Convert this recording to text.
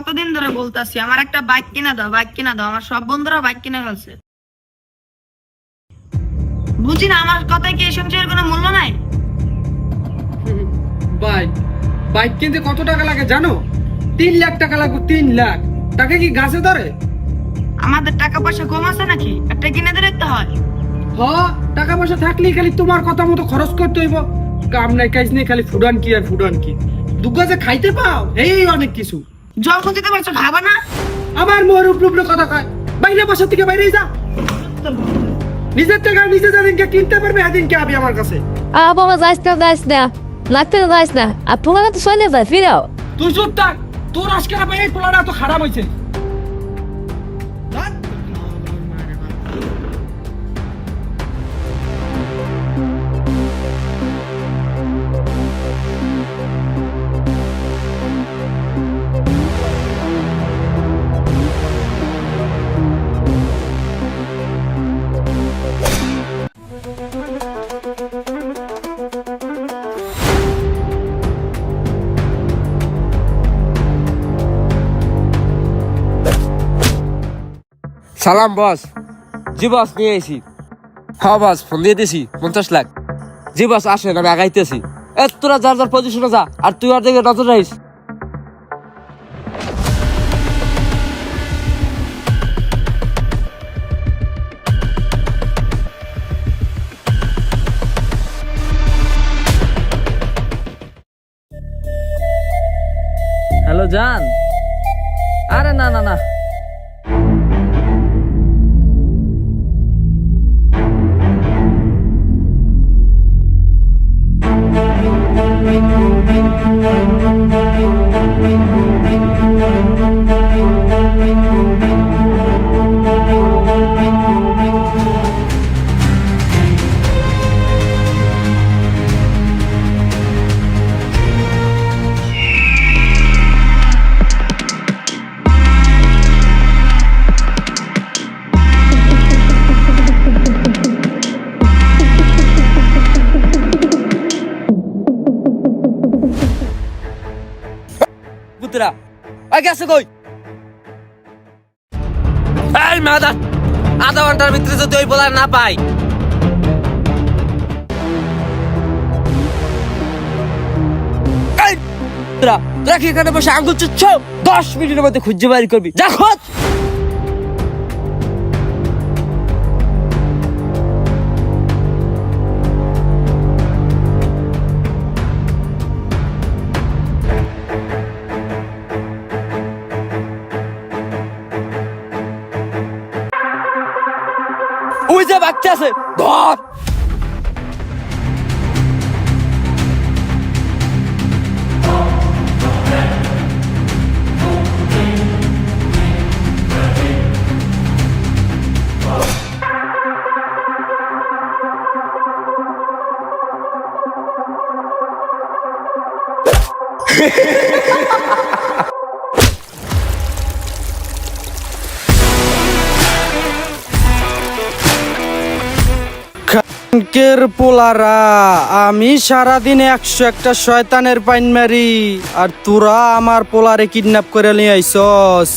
কতদিন ধরে বলতাছি আমার একটা বাইক কিনা দাও, বাইক কিনা দাও। আমার সব বন্ধুরা বাইক কিনে ফেলছে। বুঝি না আমার কথায় কি এই সংসারের কোনো মূল্য নাই? বাইক বাইক কিনতে কত টাকা লাগে জানো? 3 লাখ টাকা লাগবে। 3 লাখ টাকা কি গাছে ধরে? আমাদের টাকা পয়সা কম আছে নাকি একটা কিনে দিলে তো হয়? হ, টাকা পয়সা থাকলেই খালি তোমার কথা মতো খরচ করতে হইব। কাম নাই কাজ নেই, খালি ফুডান কি আর ফুডান কি। দুগ্গা যে খাইতে পাও এই অনেক কিছু। জল খুঁজতে পারছো, খাবা না? আবার মোর উপরে কথা কয়। বাইরে বাসা থেকে বাইরে যা। নিজের টাকা নিজে যেদিনকে কিনতে পারবে সেদিনকে আবি আমার কাছে। বাবা যাইস না লাগতে যাইস না আর তোমাকে তো চলে যায় ফিরাও। তুই চুপ থাক। তোর আজকে না এই পোলাটা এত খারাপ হয়েছে। সালাম বস। জি বস, নিয়ে এসি। হ্যাঁ বস, ফোন দিয়ে দিছি 50 লাখ। জি বস আসেন, আমি আগাইতেছি। তোরা যার যার পজিশনে যা, আর তুই আর দিকে নজর রাখিস। হ্যালো জান। আরে না না না, পুত্রা ওই গেছে কই? এই মাদা, আধা ঘন্টার ভিতরে যদি ওই বলার না পাই। এই পুত্রা, তোরা কি এখানে বসে আঙ্গুল চুচ্ছ? 10 মিনিটের মধ্যে খুঁজে বাইর করবি, যা খোঁজ। ওই যে বাচ্চা আছে, ধর। কের পোলারা, আমি সারাদিন 101টা শয়তানের পাইন মারি, আর তোরা আমার পোলারে কিডন্যাপ করে নিয়ে আইসস।